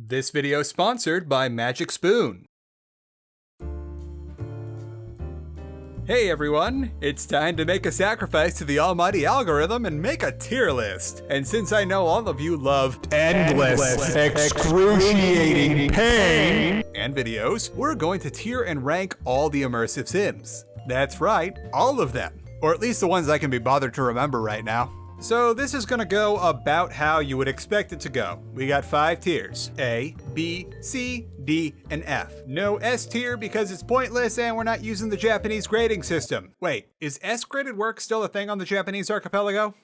This video is sponsored by Magic Spoon. Hey everyone, it's time to make a sacrifice to the almighty algorithm and make a tier list. And since I know all of you love endless, excruciating pain and videos, we're going to tier and rank all the Immersive Sims. That's right, all of them. Or at least the ones I can be bothered to remember right now. So this is gonna go about how you would expect it to go. We got 5 tiers: A, B, C, D, and F. No S tier because it's pointless and we're not using the Japanese grading system. Wait, is S graded work still a thing on the Japanese archipelago?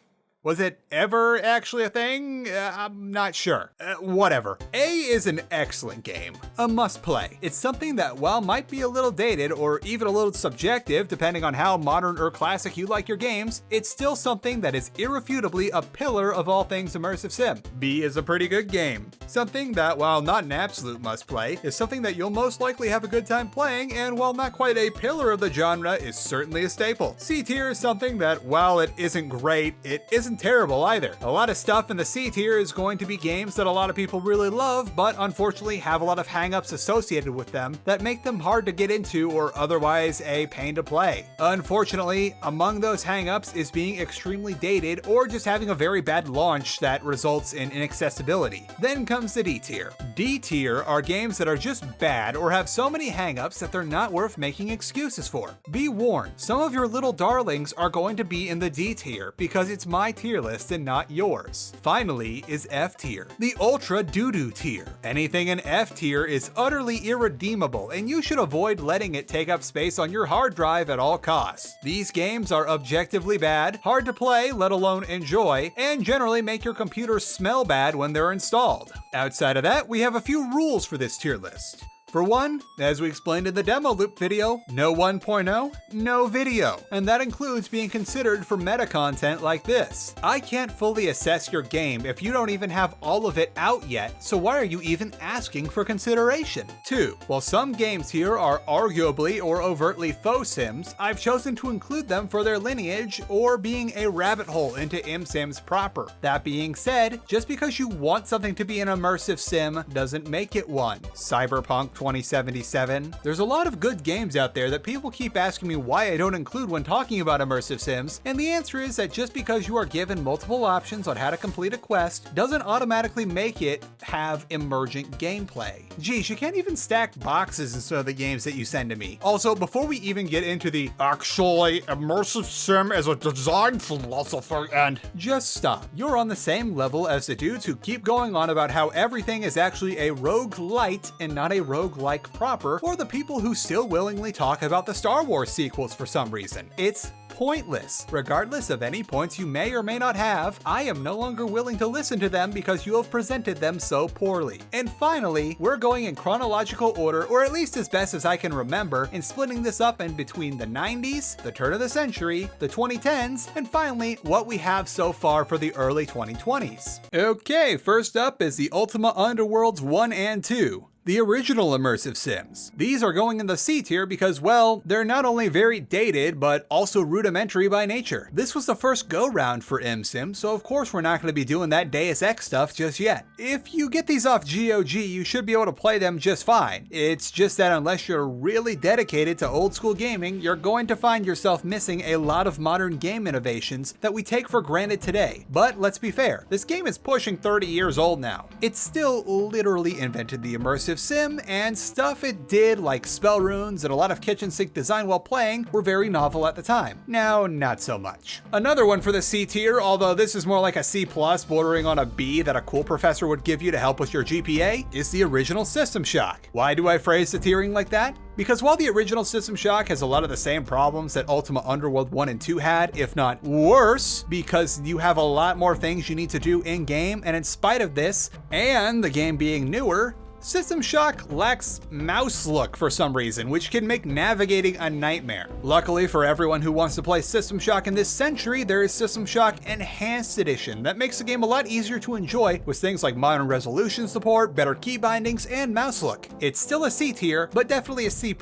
Was it ever actually a thing? I'm not sure. Whatever. A is an excellent game. A must play. It's something that, while might be a little dated or even a little subjective depending on how modern or classic you like your games, it's still something that is irrefutably a pillar of all things Immersive Sim. B is a pretty good game. Something that, while not an absolute must play, is something that you'll most likely have a good time playing, and while not quite a pillar of the genre, is certainly a staple. C tier is something that, while it isn't great, it isn't terrible either. A lot of stuff in the C tier is going to be games that a lot of people really love, but unfortunately have a lot of hang-ups associated with them that make them hard to get into or otherwise a pain to play. Unfortunately, among those hang-ups is being extremely dated or just having a very bad launch that results in inaccessibility. Then comes the D tier. D tier are games that are just bad or have so many hang-ups that they're not worth making excuses for. Be warned, some of your little darlings are going to be in the D tier because it's my tier list and not yours. Finally is F tier, the Ultra DooDoo tier. Anything in F tier is utterly irredeemable and you should avoid letting it take up space on your hard drive at all costs. These games are objectively bad, hard to play, let alone enjoy, and generally make your computer smell bad when they're installed. Outside of that, we have a few rules for this tier list. For one, as we explained in the demo loop video, no 1.0, no video. And that includes being considered for meta content like this. I can't fully assess your game if you don't even have all of it out yet, so why are you even asking for consideration? 2, while some games here are arguably or overtly faux sims, I've chosen to include them for their lineage or being a rabbit hole into ImSims proper. That being said, just because you want something to be an immersive sim doesn't make it one. Cyberpunk 2077. There's a lot of good games out there that people keep asking me why I don't include when talking about Immersive Sims, and the answer is that just because you are given multiple options on how to complete a quest doesn't automatically make it have emergent gameplay. Geez, you can't even stack boxes in some of the games that you send to me. Also, before we even get into the actually Immersive Sim as a design philosopher and just stop. You're on the same level as the dudes who keep going on about how everything is actually a roguelite and not a roguelike proper, or the people who still willingly talk about the Star Wars sequels for some reason. It's pointless. Regardless of any points you may or may not have, I am no longer willing to listen to them because you have presented them so poorly. And finally, we're going in chronological order, or at least as best as I can remember, and splitting this up in between the 90s, the turn of the century, the 2010s, and finally, what we have so far for the early 2020s. Okay, first up is the Ultima Underworlds 1 and 2. The original Immersive Sims. These are going in the C tier because, well, they're not only very dated, but also rudimentary by nature. This was the first go-round for ImSim, so of course we're not going to be doing that Deus Ex stuff just yet. If you get these off GOG, you should be able to play them just fine. It's just that unless you're really dedicated to old school gaming, you're going to find yourself missing a lot of modern game innovations that we take for granted today. But let's be fair, this game is pushing 30 years old now. It still literally invented the Immersive Sim, and stuff it did like spell runes and a lot of kitchen sink design while playing were very novel at the time. Now, not so much. Another one for the C tier, although this is more like a C+ bordering on a B that a cool professor would give you to help with your GPA, is the original System Shock. Why do I phrase the tiering like that? Because while the original System Shock has a lot of the same problems that Ultima Underworld 1 and 2 had, if not worse, because you have a lot more things you need to do in-game, and in spite of this, and the game being newer, System Shock lacks mouse look for some reason, which can make navigating a nightmare. Luckily for everyone who wants to play System Shock in this century, there is System Shock Enhanced Edition that makes the game a lot easier to enjoy with things like modern resolution support, better key bindings, and mouse look. It's still a C tier, but definitely a C+,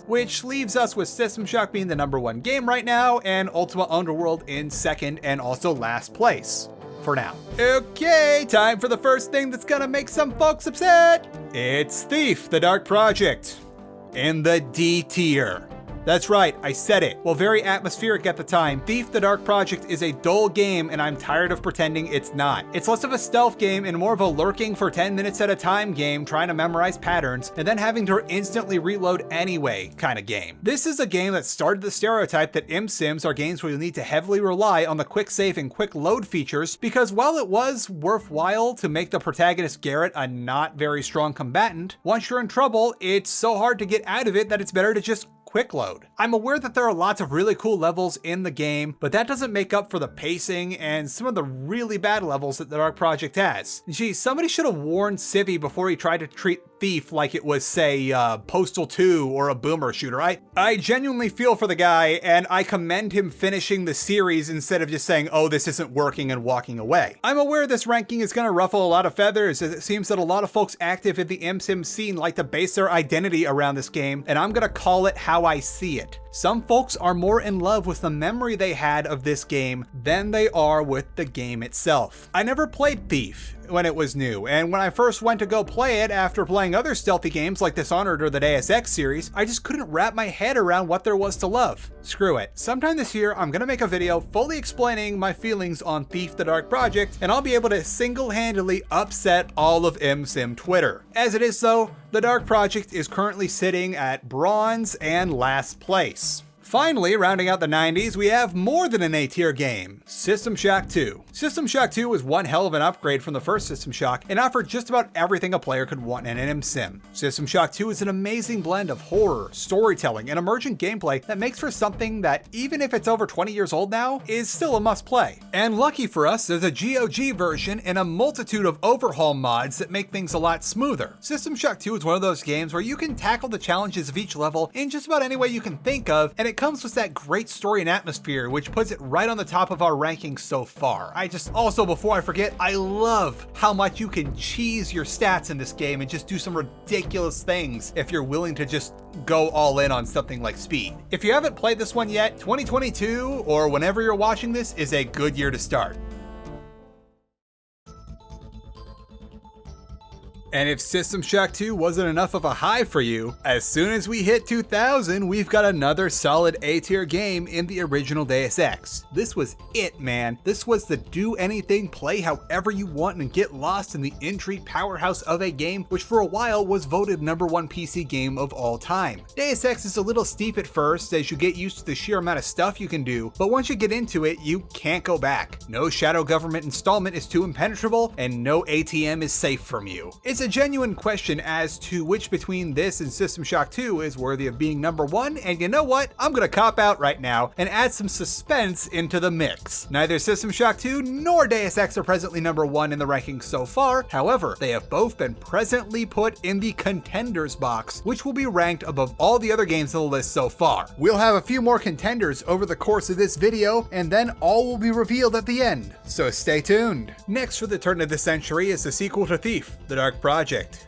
which leaves us with System Shock being the #1 game right now and Ultima Underworld in second and also last place. for now. Okay, time for the first thing that's gonna make some folks upset. It's Thief, the Dark Project, in the D tier. That's right, I said it. While very atmospheric at the time, Thief the Dark Project is a dull game and I'm tired of pretending it's not. It's less of a stealth game and more of a lurking for 10 minutes at a time game trying to memorize patterns and then having to instantly reload anyway kind of game. This is a game that started the stereotype that Sims are games where you need to heavily rely on the quick save and quick load features, because while it was worthwhile to make the protagonist Garrett a not very strong combatant, once you're in trouble, it's so hard to get out of it that it's better to just quick load. I'm aware that there are lots of really cool levels in the game, but that doesn't make up for the pacing and some of the really bad levels that the Dark Project has. Gee, somebody should have warned Civvy before he tried to treat Thief like it was, say, Postal 2 or a boomer shooter. I genuinely feel for the guy, and I commend him finishing the series instead of just saying, oh, this isn't working and walking away. I'm aware this ranking is going to ruffle a lot of feathers, as it seems that a lot of folks active in the Sim scene like to base their identity around this game, and I'm going to call it how I see it. Some folks are more in love with the memory they had of this game than they are with the game itself. I never played Thief when it was new, and when I first went to go play it after playing other stealthy games like Dishonored or the Deus Ex series, I just couldn't wrap my head around what there was to love. Screw it. Sometime this year, I'm gonna make a video fully explaining my feelings on Thief the Dark Project, and I'll be able to single-handedly upset all of Sim Twitter. As it is though, the Dark Project is currently sitting at bronze and last place. Finally, rounding out the 90s, we have more than an A-tier game, System Shock 2. System Shock 2 was one hell of an upgrade from the first System Shock and offered just about everything a player could want in an Sim. System Shock 2 is an amazing blend of horror, storytelling, and emergent gameplay that makes for something that, even if it's over 20 years old now, is still a must-play. And lucky for us, there's a GOG version and a multitude of overhaul mods that make things a lot smoother. System Shock 2 is one of those games where you can tackle the challenges of each level in just about any way you can think of, and it comes with that great story and atmosphere, which puts it right on the top of our rankings so far. Also, before I forget, I love how much you can cheese your stats in this game and just do some ridiculous things if you're willing to just go all in on something like speed. If you haven't played this one yet, 2022, or whenever you're watching this, is a good year to start. And if System Shock 2 wasn't enough of a high for you, as soon as we hit 2000, we've got another solid A-tier game in the original Deus Ex. This was it, man. This was the do anything, play however you want, and get lost in the intrigue powerhouse of a game, which for a while was voted #1 PC game of all time. Deus Ex is a little steep at first as you get used to the sheer amount of stuff you can do, but once you get into it, you can't go back. No shadow government installment is too impenetrable, and no ATM is safe from you. It's a genuine question as to which between this and System Shock 2 is worthy of being #1, and you know what? I'm gonna cop out right now and add some suspense into the mix. Neither System Shock 2 nor Deus Ex are presently #1 in the rankings so far. However, they have both been presently put in the contenders box, which will be ranked above all the other games on the list so far. We'll have a few more contenders over the course of this video, and then all will be revealed at the end, so stay tuned. Next for the turn of the century is the sequel to Thief, the Dark Project.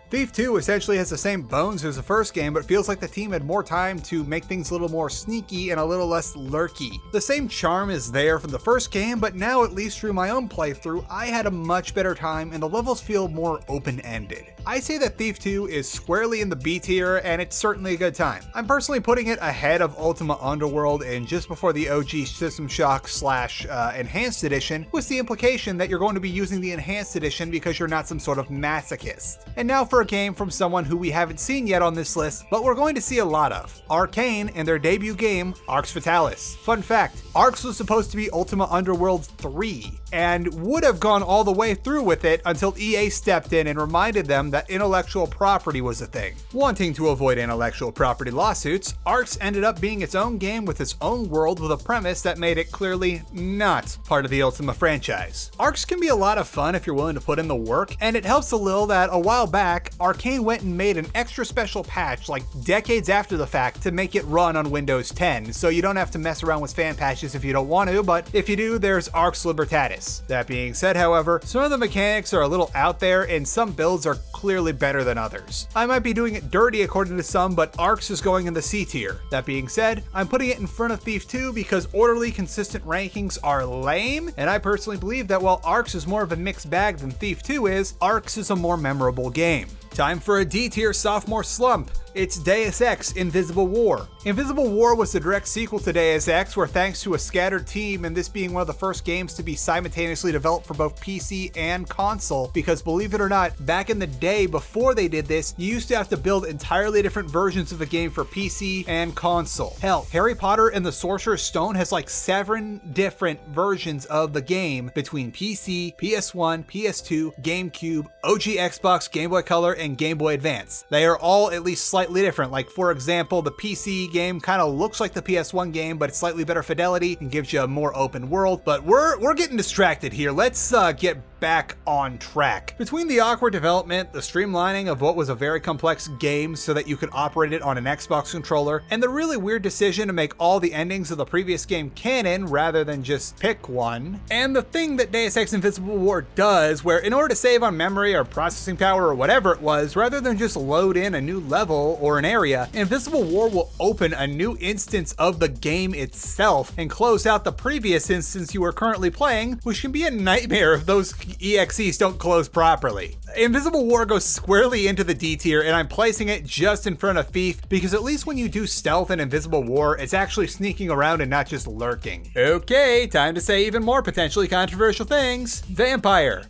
Thief 2 essentially has the same bones as the first game, but feels like the team had more time to make things a little more sneaky and a little less lurky. The same charm is there from the first game, but now, at least through my own playthrough, I had a much better time and the levels feel more open-ended. I say that Thief 2 is squarely in the B tier, and it's certainly a good time. I'm personally putting it ahead of Ultima Underworld and just before the OG System Shock / Enhanced Edition, with the implication that you're going to be using the Enhanced Edition because you're not some sort of masochist. And now for a game from someone who we haven't seen yet on this list, but we're going to see a lot of. Arcane and their debut game, Arx Fatalis. Fun fact, Arx was supposed to be Ultima Underworld 3, and would have gone all the way through with it until EA stepped in and reminded them that intellectual property was a thing. Wanting to avoid intellectual property lawsuits, Arx ended up being its own game with its own world with a premise that made it clearly not part of the Ultima franchise. Arx can be a lot of fun if you're willing to put in the work, and it helps a little that a while back, back, Arcane went and made an extra special patch like decades after the fact to make it run on Windows 10, so you don't have to mess around with fan patches if you don't want to, but if you do, there's Arx Libertatis. That being said, however, some of the mechanics are a little out there and some builds are clearly better than others. I might be doing it dirty according to some, but Arx is going in the C tier. That being said, I'm putting it in front of Thief 2 because orderly, consistent rankings are lame, and I personally believe that while Arx is more of a mixed bag than Thief 2 is, Arx is a more memorable game. Time for a D tier sophomore slump. It's Deus Ex Invisible War. Invisible War was the direct sequel to Deus Ex, where thanks to a scattered team, and this being one of the first games to be simultaneously developed for both PC and console, because believe it or not, back in the day before they did this, you used to have to build entirely different versions of a game for PC and console. Hell, Harry Potter and the Sorcerer's Stone has like 7 different versions of the game between PC, PS1, PS2, GameCube, OG Xbox, Game Boy Color, and Game Boy Advance. They are all at least slightly different. Like for example, the PC game kind of looks like the PS1 game, but it's slightly better fidelity and gives you a more open world. But we're getting distracted here. Let's get back on track. Between the awkward development, the streamlining of what was a very complex game so that you could operate it on an Xbox controller, and the really weird decision to make all the endings of the previous game canon rather than just pick one, and the thing that Deus Ex Invisible War does, where in order to save on memory or processing power or whatever it was, rather than just load in a new level or an area, Invisible War will open a new instance of the game itself and close out the previous instance you are currently playing, which can be a nightmare if those EXEs don't close properly. Invisible War goes squarely into the D tier, and I'm placing it just in front of Thief because at least when you do stealth in Invisible War, it's actually sneaking around and not just lurking. Okay, time to say even more potentially controversial things. Vampire,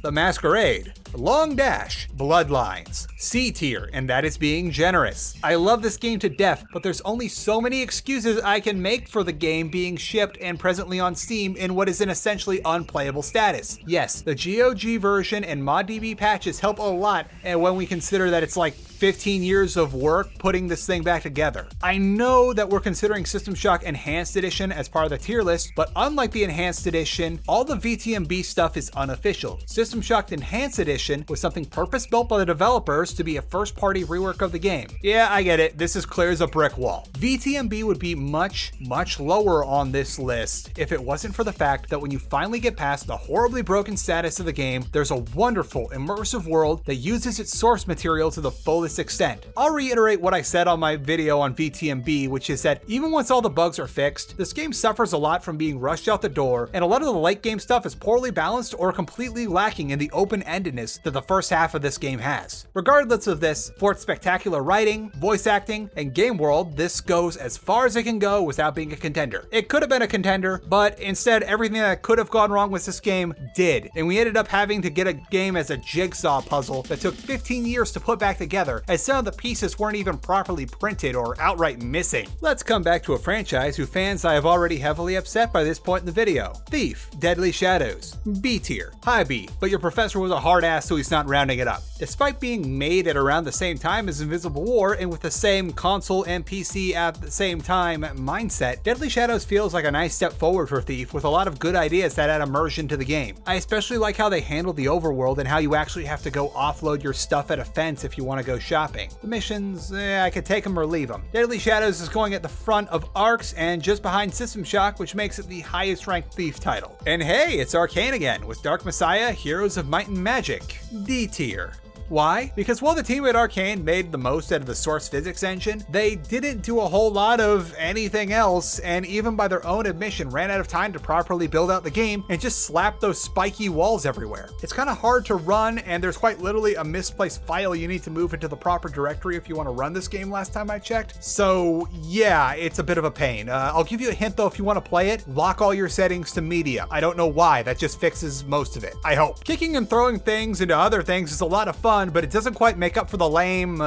The Masquerade, Long Dash, Bloodlines, C tier, and that is being generous. I love this game to death, but there's only so many excuses I can make for the game being shipped and presently on Steam in what is an essentially unplayable status. Yes, the GOG version and ModDB patches help a lot, and when we consider that it's like 15 years of work putting this thing back together. I know that we're considering System Shock Enhanced Edition as part of the tier list, but unlike the Enhanced Edition, all the VTMB stuff is unofficial. System Shock Enhanced Edition was something purpose-built by the developers to be a first-party rework of the game. Yeah, I get it, this is clear as a brick wall. VTMB would be much lower on this list if it wasn't for the fact that when you finally get past the horribly broken status of the game, there's a wonderful, immersive world that uses its source material to the fullest extent. I'll reiterate what I said on my video on VTMB, which is that even once all the bugs are fixed, this game suffers a lot from being rushed out the door, and a lot of the late game stuff is poorly balanced or completely lacking in the open-endedness that the first half of this game has. Regardless of this, for its spectacular writing, voice acting, and game world, this goes as far as it can go without being a contender. It could have been a contender, but instead everything that could have gone wrong with this game did, and we ended up having to get a game as a jigsaw puzzle that took 15 years to put back together, as some of the pieces weren't even properly printed or outright missing. Let's come back to a franchise whose fans I have already heavily upset by this point in the video. Thief, Deadly Shadows, B tier, high B, but your professor was a hard ass so he's not rounding it up. Despite being made at around the same time as Invisible War and with the same console and PC at the same time mindset, Deadly Shadows feels like a nice step forward for Thief with a lot of good ideas that add immersion to the game. I especially like how they handle the overworld and how you actually have to go offload your stuff at a fence if you want to go shopping. The missions, I could take them or leave them. Deadly Shadows is going at the front of Arx and just behind System Shock, which makes it the highest ranked Thief title. And hey, it's Arcane again with Dark Messiah, Heroes of Might and Magic, D tier. Why? Because while the team at Arcane made the most out of the source physics engine, they didn't do a whole lot of anything else, and even by their own admission ran out of time to properly build out the game and just slapped those spiky walls everywhere. It's kind of hard to run, and there's quite literally a misplaced file you need to move into the proper directory if you want to run this game last time I checked. So yeah, it's a bit of a pain. I'll give you a hint though, if you want to play it, lock all your settings to media. I don't know why, that just fixes most of it, I hope. Kicking and throwing things into other things is a lot of fun, but it doesn't quite make up for the lame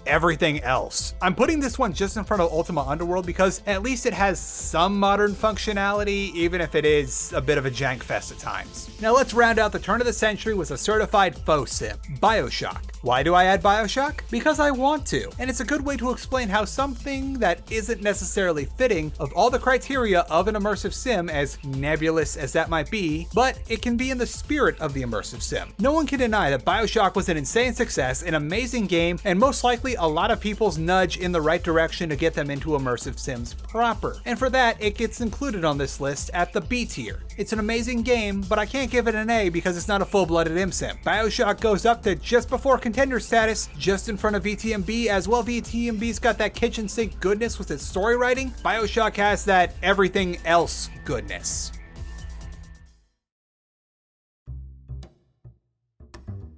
everything else. I'm putting this one just in front of Ultima Underworld because at least it has some modern functionality, even if it is a bit of a jank fest at times. Now let's round out the turn of the century with a certified faux sim, BioShock. Why do I add BioShock? Because I want to, and it's a good way to explain how something that isn't necessarily fitting of all the criteria of an immersive sim, as nebulous as that might be, but it can be in the spirit of the immersive sim. No one can deny that BioShock was an insane success, an amazing game, and most likely a lot of people's nudge in the right direction to get them into immersive sims proper. And for that, it gets included on this list at the B tier. It's an amazing game, but I can't give it an A because it's not a full-blooded ImSim. BioShock goes up to just before contender status, just in front of VTMB as well. VTMB's got that kitchen sink goodness with its story writing. BioShock has that everything else goodness.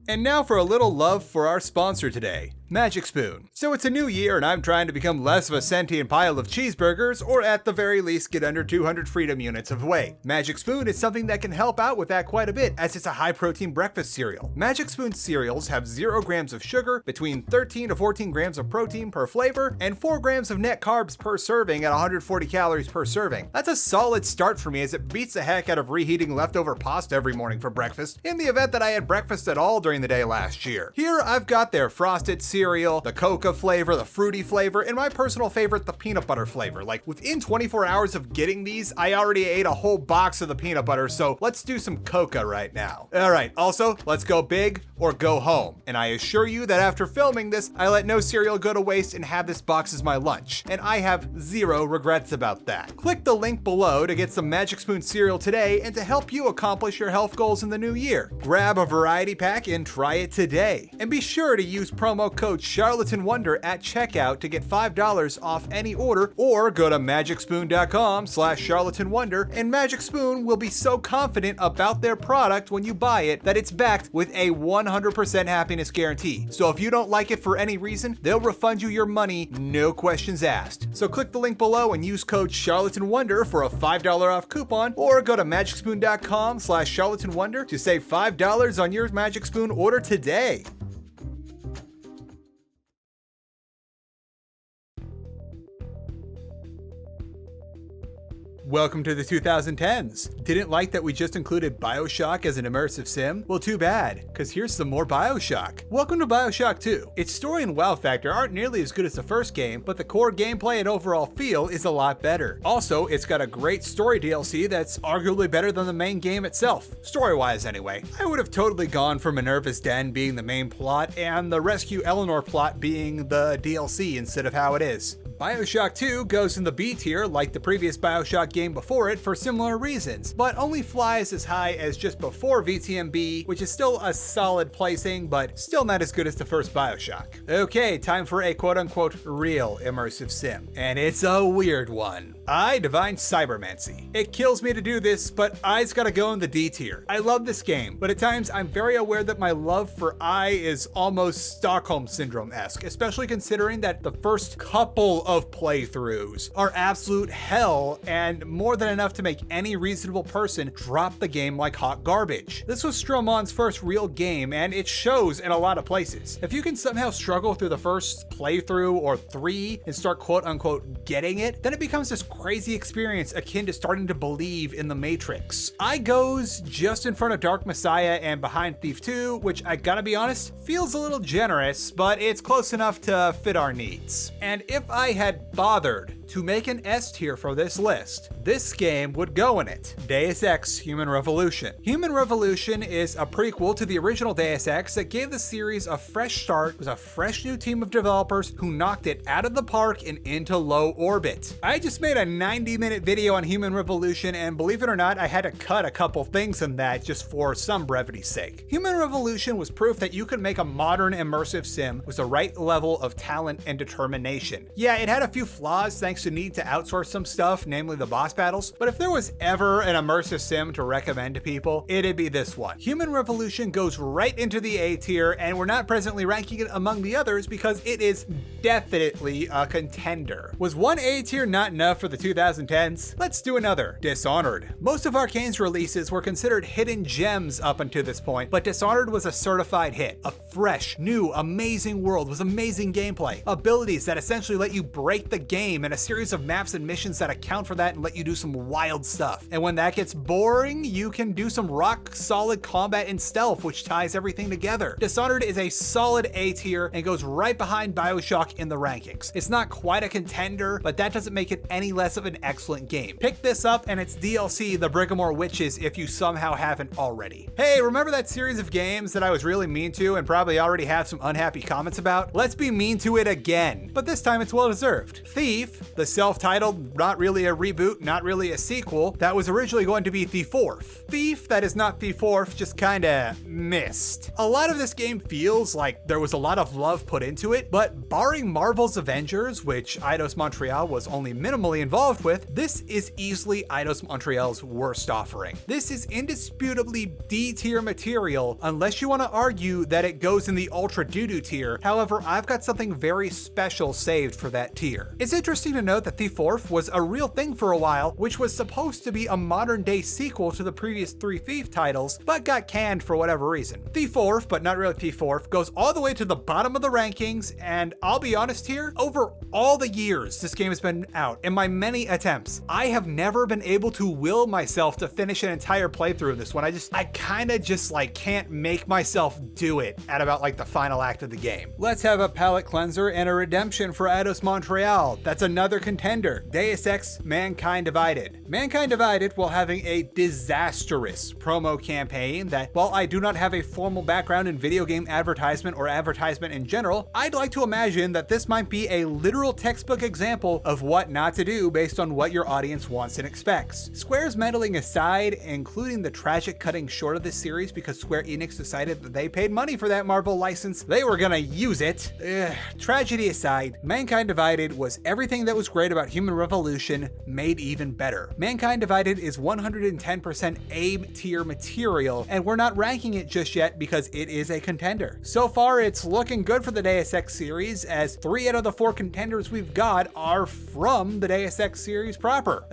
And now for a little love for our sponsor today, Magic Spoon. So it's a new year and I'm trying to become less of a sentient pile of cheeseburgers, or at the very least get under 200 freedom units of weight. Magic Spoon is something that can help out with that quite a bit, as it's a high protein breakfast cereal. Magic Spoon cereals have 0 grams of sugar, between 13 to 14 grams of protein per flavor, and 4 grams of net carbs per serving at 140 calories per serving. That's a solid start for me, as it beats the heck out of reheating leftover pasta every morning for breakfast, in the event that I had breakfast at all during the day last year. Here I've got their frosted cereal, the coca flavor, the fruity flavor, and my personal favorite, the peanut butter flavor. Like, within 24 hours of getting these, I already ate a whole box of the peanut butter, so let's do some coca right now. Alright, also, let's go big or go home. And I assure you that after filming this, I let no cereal go to waste and have this box as my lunch. And I have 0 regrets about that. Click the link below to get some Magic Spoon cereal today and to help you accomplish your health goals in the new year. Grab a variety pack and try it today. And be sure to use promo code Charlatan Wonder at checkout to get $5 off any order, or go to magicspoon.com/charlatanwonder, and Magic Spoon will be so confident about their product when you buy it that it's backed with a 100% happiness guarantee. So if you don't like it for any reason, they'll refund you your money, no questions asked. So click the link below and use code Charlatan Wonder for a $5 off coupon, or go to magicspoon.com/charlatanwonder to save $5 on your Magic Spoon order today. Welcome to the 2010s. Didn't like that we just included BioShock as an immersive sim? Well, too bad, because here's some more BioShock. Welcome to BioShock 2. Its story and wow factor aren't nearly as good as the first game, but the core gameplay and overall feel is a lot better. Also, it's got a great story DLC that's arguably better than the main game itself, story-wise anyway. I would have totally gone for Minerva's Den being the main plot and the Rescue Eleanor plot being the DLC instead of how it is. BioShock 2 goes in the B tier like the previous BioShock game before it for similar reasons, but only flies as high as just before VTMB, which is still a solid placing, but still not as good as the first BioShock. Okay, time for a quote-unquote real immersive sim, and it's a weird one. I divine Cybermancy. It kills me to do this, but I's gotta go in the D tier. I love this game, but at times I'm very aware that my love for I is almost Stockholm Syndrome-esque, especially considering that the first couple of playthroughs are absolute hell and more than enough to make any reasonable person drop the game like hot garbage. This was Stroman's first real game, and it shows in a lot of places. If you can somehow struggle through the first playthrough or 3 and start quote-unquote getting it, then it becomes this crazy experience akin to starting to believe in the Matrix. I goes just in front of Dark Messiah and behind Thief 2, which I gotta be honest, feels a little generous, but it's close enough to fit our needs. And if I had bothered to make an S tier for this list, this game would go in it. Deus Ex Human Revolution. Human Revolution is a prequel to the original Deus Ex that gave the series a fresh start with a fresh new team of developers who knocked it out of the park and into low orbit. I just made a 90-minute video on Human Revolution, and believe it or not, I had to cut a couple things in that just for some brevity's sake. Human Revolution was proof that you could make a modern immersive sim with the right level of talent and determination. Yeah, it had a few flaws thanks to need to outsource some stuff, namely the boss battles, but if there was ever an immersive sim to recommend to people, it'd be this one. Human Revolution goes right into the A tier, and we're not presently ranking it among the others because it is definitely a contender. Was one A tier not enough for the 2010s? Let's do another. Dishonored. Most of Arcane's releases were considered hidden gems up until this point, but Dishonored was a certified hit. A fresh, new, amazing world with amazing gameplay, abilities that essentially let you break the game in a series of maps and missions that account for that and let you do some wild stuff. And when that gets boring, you can do some rock solid combat and stealth, which ties everything together. Dishonored is a solid A tier and goes right behind BioShock in the rankings. It's not quite a contender, but that doesn't make it any less of an excellent game. Pick this up and it's DLC, The Brigamore Witches, if you somehow haven't already. Hey, remember that series of games that I was really mean to and probably already have some unhappy comments about? Let's be mean to it again, but this time it's well deserved. Thief, the self-titled, not really a reboot, not really a sequel, that was originally going to be The Fourth. Thief, that is not The Fourth, just kinda missed. A lot of this game feels like there was a lot of love put into it, but barring Marvel's Avengers, which Eidos Montreal was only minimally involved with, this is easily Eidos Montreal's worst offering. This is indisputably D-tier material, unless you want to argue that it goes in the Ultra DooDoo tier. However, I've got something very special saved for that tier. It's interesting to note that The Fourth was a real thing for a while, which was supposed to be a modern-day sequel to the previous 3 Thief titles, but got canned for whatever reason. The Fourth, but not really The Fourth, goes all the way to the bottom of the rankings, and I'll be honest here, over all the years this game has been out, in my many attempts, I have never been able to will myself to finish an entire playthrough of this one. I kinda just like can't make myself do it at about like the final act of the game. Let's have a palate cleanser and a redemption for Eidos Montreal. That's another contender. Deus Ex Mankind Divided. Mankind Divided, while having a disastrous promo campaign that, while I do not have a formal background in video game advertisement or advertisement in general, I'd like to imagine that this might be a literal textbook example of what not to do based on what your audience wants and expects. Square's meddling aside, including the tragic cutting short of this series because Square Enix decided that they paid money for that Marvel license, they were gonna use it. Tragedy aside, Mankind Divided was everything that was great about Human Revolution made even better. Mankind Divided is 110% A tier material, and we're not ranking it just yet because it is a contender. So far, it's looking good for the Deus Ex series, as 3 out of the 4 contenders we've got are from the Deus Ex series proper.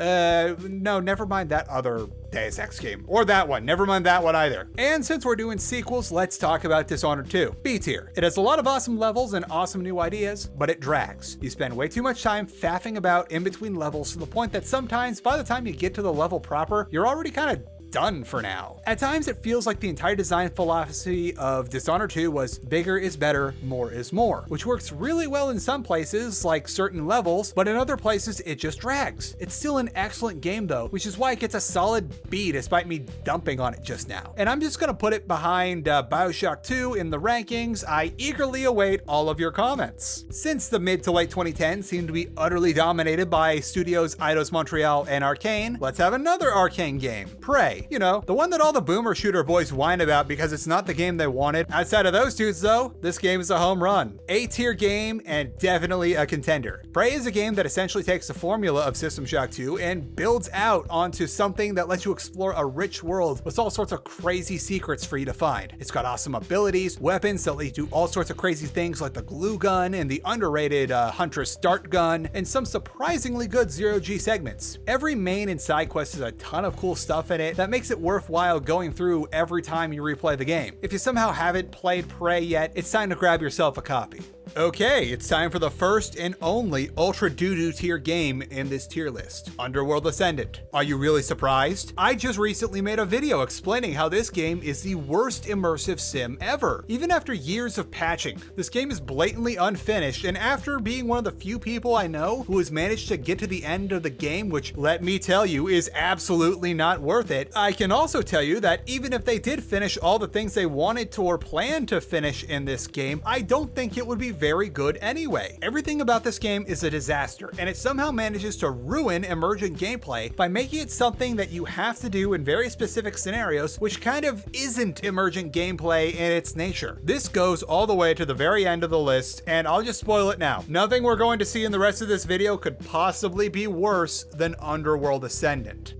No, never mind that other Deus Ex game. Or that one, never mind that one either. And since we're doing sequels, let's talk about Dishonored 2. B tier. It has a lot of awesome levels and awesome new ideas, but it drags. You spend way too much time faffing about in between levels to the point that sometimes by the time you get to the level proper, you're already kind of done for now. At times, it feels like the entire design philosophy of Dishonored 2 was bigger is better, more is more, which works really well in some places, like certain levels, but in other places, it just drags. It's still an excellent game though, which is why it gets a solid B despite me dumping on it just now. And I'm just gonna put it behind BioShock 2 in the rankings. I eagerly await all of your comments. Since the mid to late 2010s seem to be utterly dominated by studios Eidos Montreal and Arcane, let's have another Arcane game, Prey. You know, the one that all the boomer shooter boys whine about because it's not the game they wanted. Outside of those dudes though, this game is a home run. A tier game and definitely a contender. Prey is a game that essentially takes the formula of System Shock 2 and builds out onto something that lets you explore a rich world with all sorts of crazy secrets for you to find. It's got awesome abilities, weapons that let you do all sorts of crazy things like the glue gun and the underrated Huntress dart gun, and some surprisingly good zero-G segments. Every main and side quest has a ton of cool stuff in it that makes it worthwhile going through every time you replay the game. If you somehow haven't played Prey yet, it's time to grab yourself a copy. Okay, it's time for the first and only Ultra DooDoo tier game in this tier list, Underworld Ascendant. Are you really surprised? I just recently made a video explaining how this game is the worst immersive sim ever. Even after years of patching, this game is blatantly unfinished, and after being one of the few people I know who has managed to get to the end of the game, which let me tell you is absolutely not worth it, I can also tell you that even if they did finish all the things they wanted to or planned to finish in this game, I don't think it would be very good anyway. Everything about this game is a disaster, and it somehow manages to ruin emergent gameplay by making it something that you have to do in very specific scenarios, which kind of isn't emergent gameplay in its nature. This goes all the way to the very end of the list, and I'll just spoil it now. Nothing we're going to see in the rest of this video could possibly be worse than Underworld Ascendant.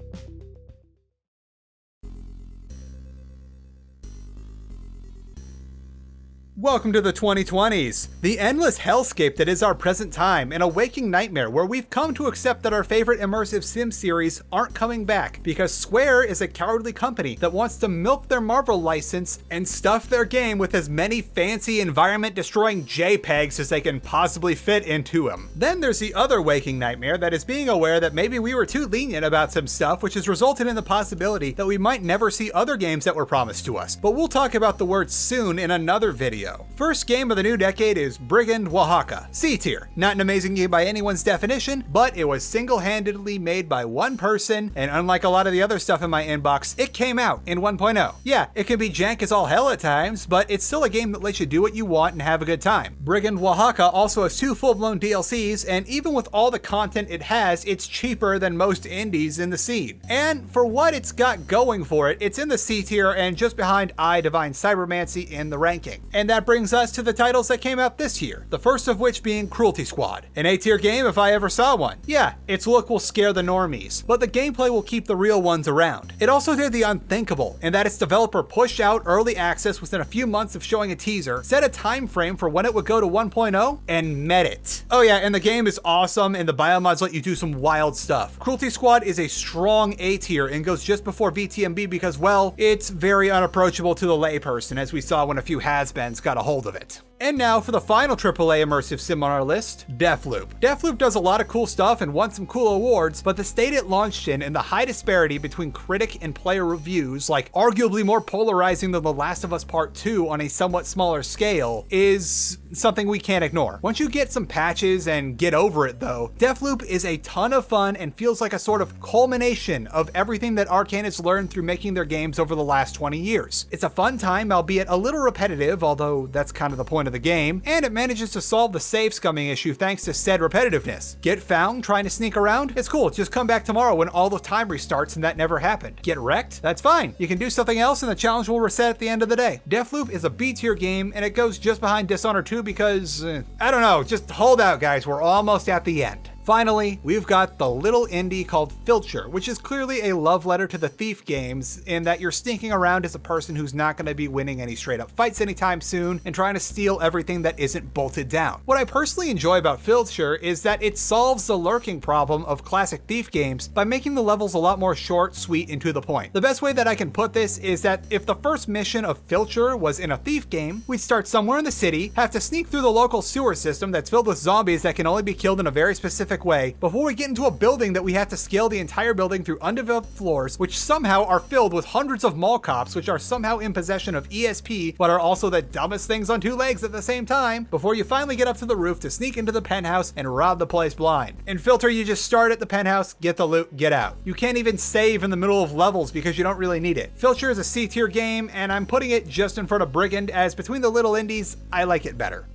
Welcome to the 2020s, the endless hellscape that is our present time, and a waking nightmare where we've come to accept that our favorite Immersive Sim series aren't coming back because Square is a cowardly company that wants to milk their Marvel license and stuff their game with as many fancy environment-destroying JPEGs as they can possibly fit into them. Then there's the other waking nightmare that is being aware that maybe we were too lenient about some stuff, which has resulted in the possibility that we might never see other games that were promised to us. But we'll talk about the word soon in another video. First game of the new decade is Brigand Oaxaca, C tier. Not an amazing game by anyone's definition, but it was single-handedly made by one person, and unlike a lot of the other stuff in my inbox, it came out in 1.0. Yeah, it can be jank as all hell at times, but it's still a game that lets you do what you want and have a good time. Brigand Oaxaca also has 2 full-blown DLCs, and even with all the content it has, it's cheaper than most indies in the scene. And for what it's got going for it, it's in the C tier and just behind I Divine Cybermancy in the ranking. And that brings us to the titles that came out this year, the first of which being Cruelty Squad. An A tier game if I ever saw one. Yeah, its look will scare the normies, but the gameplay will keep the real ones around. It also did the unthinkable, in that its developer pushed out early access within a few months of showing a teaser, set a time frame for when it would go to 1.0, and met it. Oh yeah, and the game is awesome, and the biomods let you do some wild stuff. Cruelty Squad is a strong A tier and goes just before VTMB because, well, it's very unapproachable to the layperson, as we saw when a few has-beens got a hold of it. And now for the final AAA immersive sim on our list, Deathloop. Deathloop does a lot of cool stuff and won some cool awards, but the state it launched in and the high disparity between critic and player reviews, like arguably more polarizing than The Last of Us Part 2 on a somewhat smaller scale, is something we can't ignore. Once you get some patches and get over it though, Deathloop is a ton of fun and feels like a sort of culmination of everything that Arcane has learned through making their games over the last 20 years. It's a fun time, albeit a little repetitive, although that's kind of the point of the game, and it manages to solve the save scumming issue thanks to said repetitiveness. Get found trying to sneak around? It's cool, just come back tomorrow when all the time restarts and that never happened. Get wrecked? That's fine. You can do something else and the challenge will reset at the end of the day. Deathloop is a B tier game and it goes just behind Dishonored 2 because, I don't know, just hold out guys, we're almost at the end. Finally, we've got the little indie called Filcher, which is clearly a love letter to the Thief games in that you're sneaking around as a person who's not going to be winning any straight up fights anytime soon and trying to steal everything that isn't bolted down. What I personally enjoy about Filcher is that it solves the lurking problem of classic Thief games by making the levels a lot more short, sweet, and to the point. The best way that I can put this is that if the first mission of Filcher was in a Thief game, we'd start somewhere in the city, have to sneak through the local sewer system that's filled with zombies that can only be killed in a very specific way before we get into a building that we have to scale the entire building through undeveloped floors, which somehow are filled with hundreds of mall cops, which are somehow in possession of ESP, but are also the dumbest things on 2 legs at the same time, before you finally get up to the roof to sneak into the penthouse and rob the place blind. In Filter, you just start at the penthouse, get the loot, get out. You can't even save in the middle of levels because you don't really need it. Filter is a C tier game, and I'm putting it just in front of Brigand, as between the little indies, I like it better.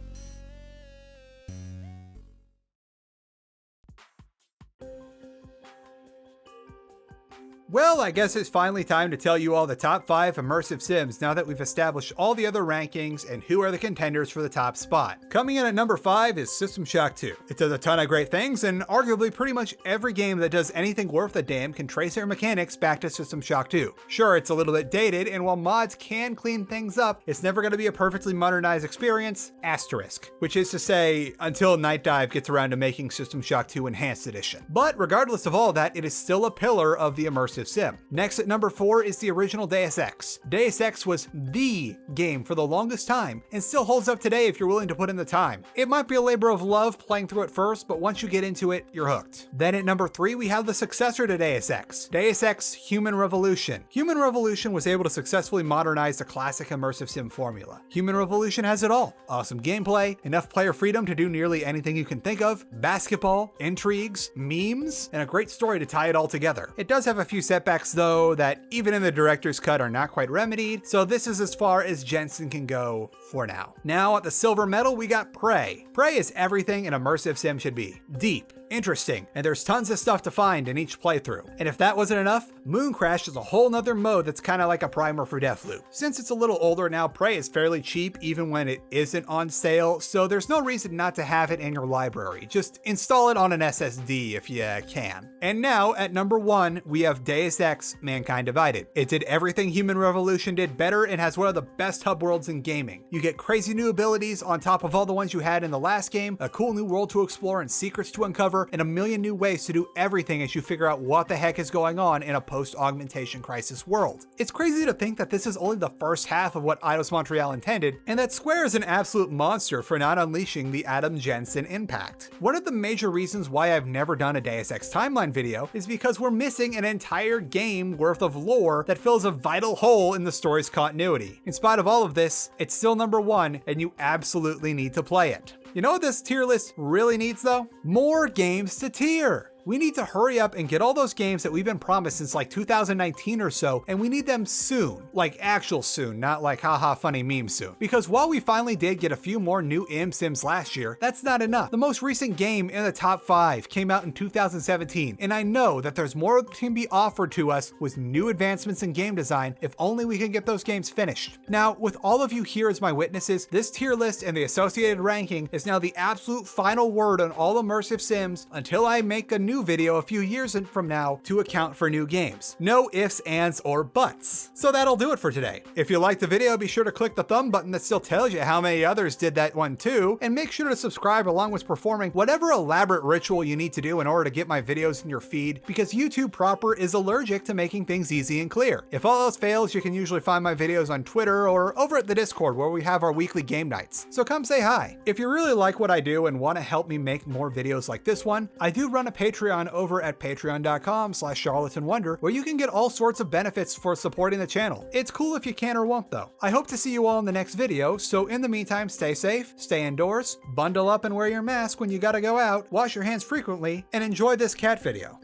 Well, I guess it's finally time to tell you all the top 5 Immersive Sims now that we've established all the other rankings and who are the contenders for the top spot. Coming in at number 5 is System Shock 2. It does a ton of great things, and arguably pretty much every game that does anything worth a damn can trace their mechanics back to System Shock 2. Sure, it's a little bit dated, and while mods can clean things up, it's never going to be a perfectly modernized experience, asterisk. Which is to say, until Night Dive gets around to making System Shock 2 Enhanced Edition. But regardless of all that, it is still a pillar of the Immersive Sim. Next at number 4 is the original Deus Ex. Deus Ex was the game for the longest time and still holds up today if you're willing to put in the time. It might be a labor of love playing through it first, but once you get into it, you're hooked. Then at number 3, we have the successor to Deus Ex, Deus Ex Human Revolution. Human Revolution was able to successfully modernize the classic Immersive Sim formula. Human Revolution has it all. Awesome gameplay, enough player freedom to do nearly anything you can think of, basketball, intrigues, memes, and a great story to tie it all together. It does have a few setbacks though that even in the director's cut are not quite remedied, so this is as far as Jensen can go for now. Now at the silver medal we got Prey. Prey is everything an immersive sim should be. Deep, interesting, and there's tons of stuff to find in each playthrough. And if that wasn't enough, Moon Crash is a whole nother mode that's kind of like a primer for Deathloop. Since it's a little older now, Prey is fairly cheap even when it isn't on sale, so there's no reason not to have it in your library. Just install it on an SSD if you can. And now, at number 1, we have Deus Ex: Mankind Divided. It did everything Human Revolution did better and has one of the best hub worlds in gaming. You get crazy new abilities on top of all the ones you had in the last game, a cool new world to explore and secrets to uncover, and a million new ways to do everything as you figure out what the heck is going on in a post-augmentation crisis world. It's crazy to think that this is only the first half of what Eidos Montreal intended, and that Square is an absolute monster for not unleashing the Adam Jensen impact. One of the major reasons why I've never done a Deus Ex timeline video is because we're missing an entire game worth of lore that fills a vital hole in the story's continuity. In spite of all of this, it's still number 1, and you absolutely need to play it. You know what this tier list really needs though? More games to tier. We need to hurry up and get all those games that we've been promised since like 2019 or so, and we need them soon. Like actual soon, not like haha funny meme soon. Because while we finally did get a few more new Sims last year, that's not enough. The most recent game in the top 5 came out in 2017, and I know that there's more that can be offered to us with new advancements in game design if only we can get those games finished. Now, with all of you here as my witnesses, this tier list and the associated ranking is now the absolute final word on all Immersive Sims until I make a new video a few years from now to account for new games. No ifs, ands, or buts. So that'll do it for today. If you liked the video, be sure to click the thumb button that still tells you how many others did that one too, and make sure to subscribe along with performing whatever elaborate ritual you need to do in order to get my videos in your feed, because YouTube proper is allergic to making things easy and clear. If all else fails, you can usually find my videos on Twitter or over at the Discord where we have our weekly game nights. So come say hi. If you really like what I do and want to help me make more videos like this one, I do run a Patreon over at patreon.com/charlatanwonder, where you can get all sorts of benefits for supporting the channel. It's cool if you can or won't though. I hope to see you all in the next video, so in the meantime, stay safe, stay indoors, bundle up and wear your mask when you gotta go out, wash your hands frequently, and enjoy this cat video.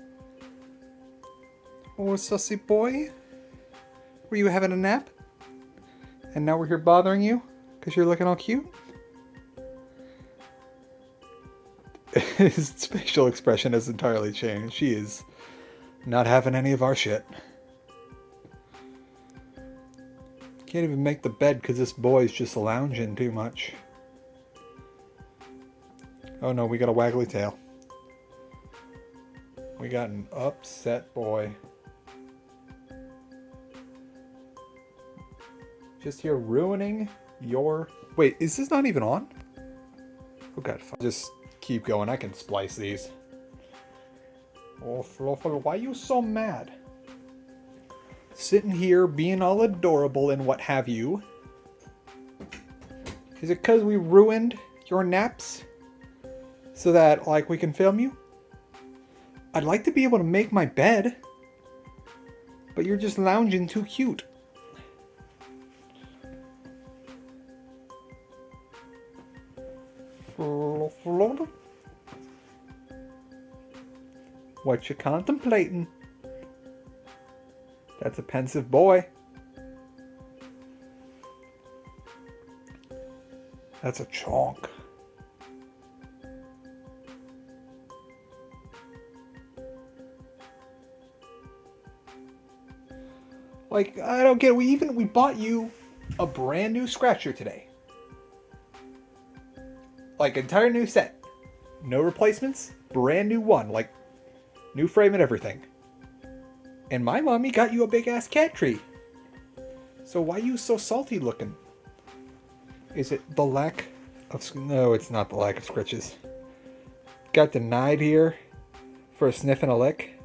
Oh, sussy boy. Were you having a nap? And now we're here bothering you because you're looking all cute? His facial expression has entirely changed. She is not having any of our shit. Can't even make the bed because this boy's just lounging too much. Oh no, we got a waggly tail. We got an upset boy. Just here ruining your... Wait, is this not even on? Oh god, just keep going. I can splice these. Oh, Fluffle, why are you so mad? Sitting here being all adorable and what have you. Is it because we ruined your naps? So that, like, we can film you? I'd like to be able to make my bed. But you're just lounging too cute. What you contemplating? That's a pensive boy. That's a chonk. Like, I don't get it. We bought you a brand new scratcher today. Like, entire new set. No replacements. Brand new one. Like, new frame and everything. And my mommy got you a big ass cat tree. So why are you so salty looking? Is it the lack of... No, it's not the lack of scritches. Got denied here for a sniff and a lick.